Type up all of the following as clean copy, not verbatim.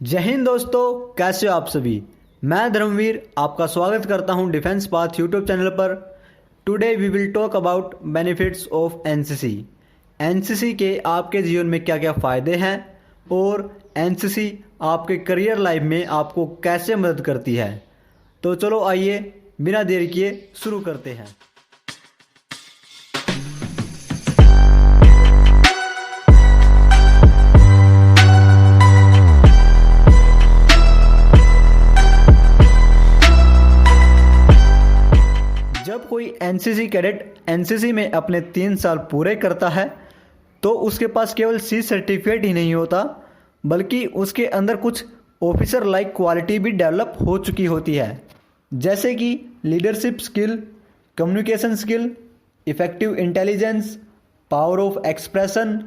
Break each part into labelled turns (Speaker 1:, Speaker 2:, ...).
Speaker 1: जय हिंद दोस्तों, कैसे हो आप सभी। मैं धर्मवीर आपका स्वागत करता हूं डिफेंस पाथ यूट्यूब चैनल पर। Today we will talk about benefits of NCC. NCC के आपके जीवन में क्या क्या फ़ायदे हैं और एनसीसी आपके करियर लाइफ में आपको कैसे मदद करती है। तो चलो आइए बिना देर किए शुरू करते हैं। जब कोई एनसीसी कैडेट एनसीसी में अपने 3 साल पूरे करता है तो उसके पास केवल सी सर्टिफिकेट ही नहीं होता, बल्कि उसके अंदर कुछ ऑफिसर लाइक क्वालिटी भी डेवलप हो चुकी होती है, जैसे कि leadership skill, communication skill, effective intelligence, power of expression,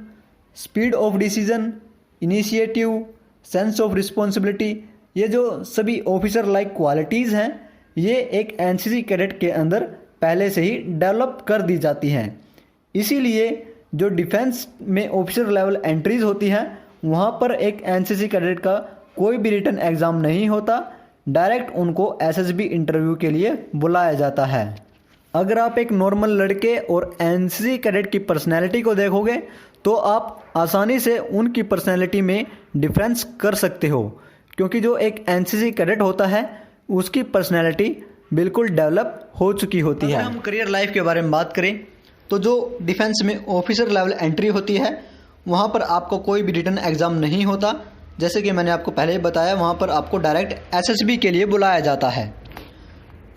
Speaker 1: speed of decision, initiative, sense of responsibility. ये जो सभी ऑफिसर लाइक क्वालिटीज़ हैं, ये एक एनसीसी कैडेट के अंदर पहले से ही डेवलप कर दी जाती हैं। इसीलिए जो डिफेंस में ऑफिसर लेवल एंट्रीज होती हैं, वहाँ पर एक एनसीसी कैडेट का कोई भी रिटन एग्ज़ाम नहीं होता, डायरेक्ट उनको एसएसबी इंटरव्यू के लिए बुलाया जाता है। अगर आप एक नॉर्मल लड़के और एनसीसी कैडेट की पर्सनैलिटी को देखोगे तो आप आसानी से उनकी पर्सनैलिटी में डिफरेंस कर सकते हो, क्योंकि जो एक एनसीसी कैडेट होता है उसकी पर्सनैलिटी बिल्कुल डेवलप हो चुकी होती है। अगर हम करियर लाइफ के बारे में बात करें तो जो डिफेंस में ऑफिसर लेवल एंट्री होती है, वहाँ पर आपको कोई भी रिटन एग्ज़ाम नहीं होता। जैसे कि मैंने आपको पहले ही बताया, वहाँ पर आपको डायरेक्ट एसएसबी के लिए बुलाया जाता है।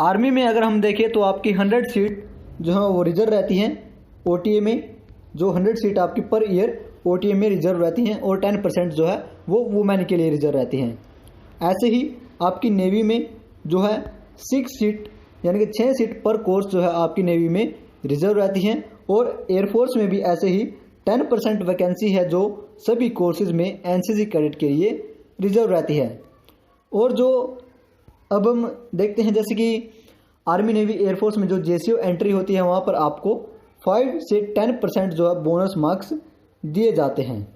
Speaker 1: आर्मी में अगर हम देखें तो आपकी 100 सीट जो है वो रिजर्व रहती हैं ओटीए में। जो 100 सीट आपकी पर ईयर ओटीए में रिजर्व रहती हैं और 10% जो है वो वुमेन के लिए रिजर्व रहती हैं। ऐसे ही आपकी नेवी में जो है 6 सीट यानी कि 6 सीट पर कोर्स जो है आपकी नेवी में रिजर्व रहती हैं। और एयरफोर्स में भी ऐसे ही 10% वैकेंसी है जो सभी कोर्सेज में एनसीसी कैडेट के लिए रिजर्व रहती है। और जो अब हम देखते हैं, जैसे कि आर्मी नेवी एयरफोर्स में जो जेसीओ एंट्री होती है, वहाँ पर आपको 5 से 10% जो है बोनस मार्क्स दिए जाते हैं।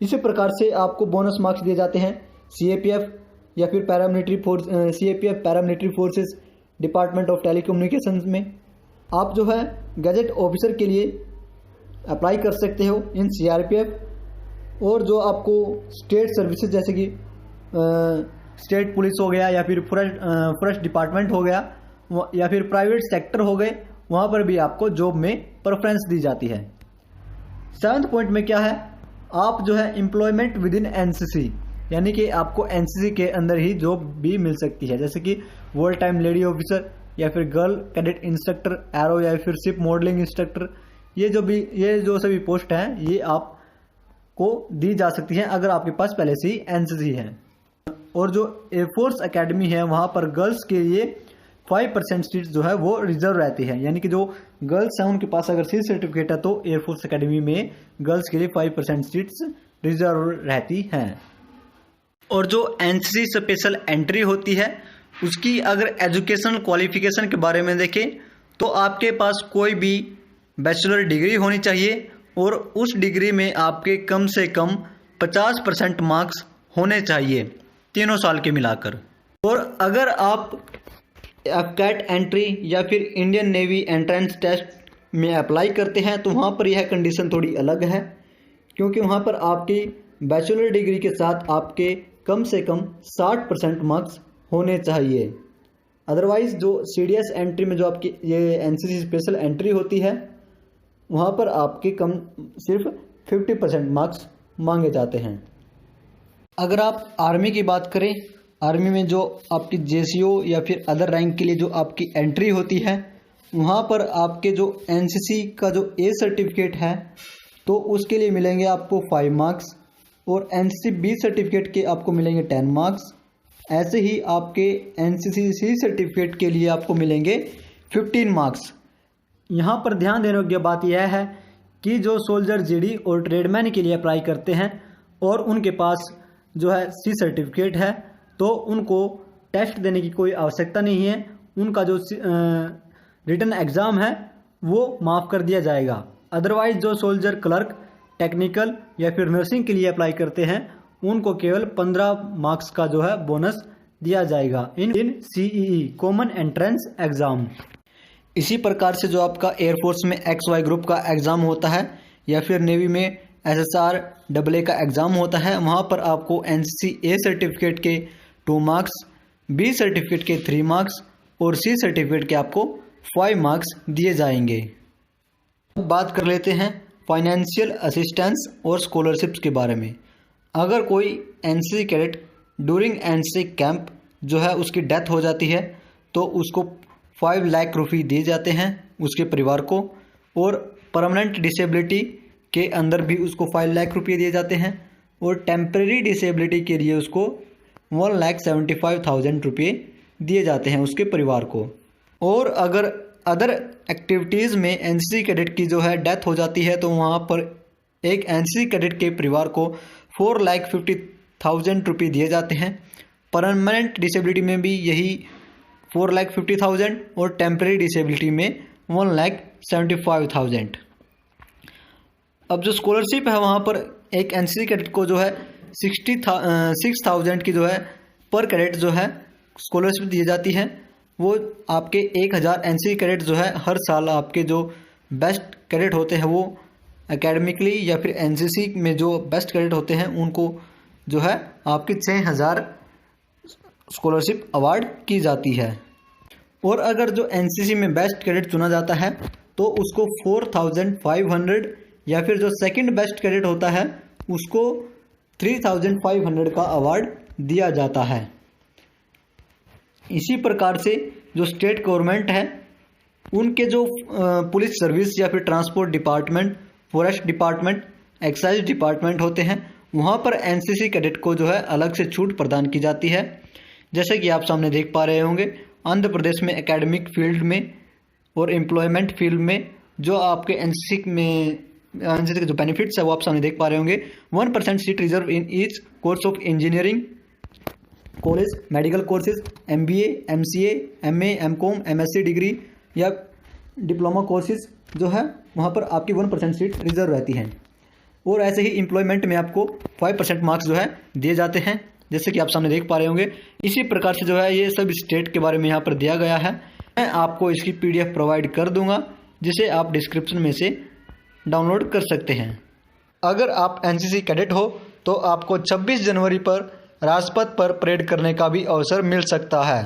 Speaker 1: इसी प्रकार से आपको बोनस मार्क्स दिए जाते हैं सीएपीएफ या फिर paramilitary force, CAPF paramilitary forces, department of telecommunications में आप जो है गैजेट ऑफिसर के लिए अप्लाई कर सकते हो इन सीआरपीएफ। और जो आपको स्टेट सर्विसेज जैसे कि स्टेट पुलिस हो गया या फिर फॉरेस्ट डिपार्टमेंट हो गया या फिर प्राइवेट सेक्टर हो गए, वहाँ पर भी आपको जॉब में प्रेफरेंस दी जाती है। 7th पॉइंट में क्या है, आप जो है एम्प्लॉयमेंट विद इन एनसीसी, यानी कि आपको एनसीसी के अंदर ही जॉब भी मिल सकती है, जैसे कि वर्ल्ड टाइम लेडी ऑफिसर या फिर गर्ल कैडेट इंस्ट्रक्टर, एरो या फिर शिप मॉडलिंग इंस्ट्रक्टर। ये जो सभी पोस्ट हैं ये आपको दी जा सकती हैं अगर आपके पास पहले से ही एनसीसी है। और जो एयरफोर्स एकेडमी है, वहाँ पर गर्ल्स के लिए 5% सीट्स जो है वो रिजर्व रहती है, यानी कि जो गर्ल्स हैं उनके पास अगर सी सर्टिफिकेट है तो एयरफोर्स एकेडमी में गर्ल्स के लिए 5% सीट्स रिजर्व रहती हैं। और जो एनसीसी स्पेशल एंट्री होती है, उसकी अगर एजुकेशनल क्वालिफिकेशन के बारे में देखें तो आपके पास कोई भी बैचलर डिग्री होनी चाहिए और उस डिग्री में आपके कम से कम 50% मार्क्स होने चाहिए तीनों साल के मिलाकर। और अगर आप कैट एंट्री या फिर इंडियन नेवी एंट्रेंस टेस्ट में अप्लाई करते हैं तो वहाँ पर यह कंडीशन थोड़ी अलग है, क्योंकि वहाँ पर आपकी बैचलर डिग्री के साथ आपके कम से कम 60% मार्क्स होने चाहिए। अदरवाइज़ जो सीडीएस एंट्री में जो आपकी ये एनसीसी स्पेशल एंट्री होती है, वहाँ पर आपके कम सिर्फ 50% मार्क्स मांगे जाते हैं। अगर आप आर्मी की बात करें, आर्मी में जो आपकी जेसीओ या फिर अदर रैंक के लिए जो आपकी एंट्री होती है, वहाँ पर आपके जो एनसीसी का जो ए सर्टिफिकेट है तो उसके लिए मिलेंगे आपको 5 मार्क्स और एनसीसी बी सर्टिफिकेट के आपको मिलेंगे 10 मार्क्स। ऐसे ही आपके एनसीसी सी सर्टिफिकेट के लिए आपको मिलेंगे 15 मार्क्स। यहाँ पर ध्यान देने योग्य बात यह है कि जो सोल्जर जीडी और ट्रेडमैन के लिए अप्लाई करते हैं और उनके पास जो है सी सर्टिफिकेट है तो उनको टेस्ट देने की कोई आवश्यकता नहीं है। उनका जो रिटन एग्ज़ाम है वो माफ़ कर दिया जाएगा। अदरवाइज़ जो सोल्जर क्लर्क, टेक्निकल या फिर नर्सिंग के लिए अप्लाई करते हैं उनको केवल 15 मार्क्स का जो है बोनस दिया जाएगा इन CEE कॉमन एंट्रेंस एग्ज़ाम। इसी प्रकार से जो आपका एयरफोर्स में XY ग्रुप का एग्ज़ाम होता है या फिर नेवी में SSR AA का एग्ज़ाम होता है, वहाँ पर आपको NCC A सर्टिफिकेट के 2 मार्क्स, B सर्टिफिकेट के 3 मार्क्स और C सर्टिफिकेट के आपको 5 मार्क्स दिए जाएंगे। अब बात कर लेते हैं फाइनेंशियल असिस्टेंस और स्कॉलरशिप्स के बारे में। अगर कोई NCC cadet during NCC camp जो है उसकी डेथ हो जाती है तो उसको 5 लाख रुपये दिए जाते हैं उसके परिवार को, और परमानेंट डिसेबिलिटी के अंदर भी उसको 5 लाख रुपये दिए जाते हैं, और टेम्परेरी डिसेबिलिटी के लिए उसको 1,75,000 रुपये दिए जाते हैं उसके परिवार को। और अगर अदर एक्टिविटीज़ में NCC कैडेट की जो है डेथ हो जाती है तो वहाँ पर एक NCC कैडेट के परिवार को 4,50,000 रुपये दिए जाते हैं। परमानेंट डिसेबिलिटी में भी यही 4,50,000 और टेम्परेरी डिसेबिलिटी में 1,75,000। अब जो स्कॉलरशिप है वहाँ पर एक NCC कैडेट को जो है 66,000 की जो है पर कैडेट जो है स्कॉलरशिप दी जाती है। वो आपके 1,000 NCC कैडेट जो है हर साल आपके जो बेस्ट कैडेट होते हैं वो एकेडमिकली या फिर NCC में जो बेस्ट कैडेट होते हैं उनको जो है आपकी 6,000 स्कॉलरशिप अवार्ड की जाती है। और अगर जो NCC में बेस्ट कैडेट चुना जाता है तो उसको 4,500 या फिर जो सेकंड बेस्ट कैडेट होता है उसको 3,500 का अवार्ड दिया जाता है। इसी प्रकार से जो स्टेट गवर्नमेंट है उनके जो पुलिस सर्विस या फिर transport department, forest department, excise department होते हैं, वहाँ पर NCC कैडेट को जो है अलग से छूट प्रदान की जाती है। जैसे कि आप सामने देख पा रहे होंगे, आंध्र प्रदेश में एकेडमिक फील्ड में और एम्प्लॉयमेंट फील्ड में जो आपके NCC के जो बेनिफिट्स है वो आप सामने देख पा रहे होंगे। 1% seat reserve in each course of engineering college, medical courses, MBA, MCA, MA, MCOM, MSc degree या डिप्लोमा कोर्सेज जो है वहाँ पर आपकी 1% सीट रिजर्व रहती हैं। और ऐसे ही एम्प्लॉयमेंट में आपको 5% मार्क्स जो है दिए जाते हैं, जैसे कि आप सामने देख पा रहे होंगे। इसी प्रकार से जो है ये सब स्टेट के बारे में यहाँ पर दिया गया है। मैं आपको इसकी PDF प्रोवाइड कर दूंगा जिसे आप डिस्क्रिप्शन में से डाउनलोड कर सकते हैं। अगर आप NCC कैडेट हो तो आपको 26 जनवरी पर राजपथ पर परेड करने का भी अवसर मिल सकता है।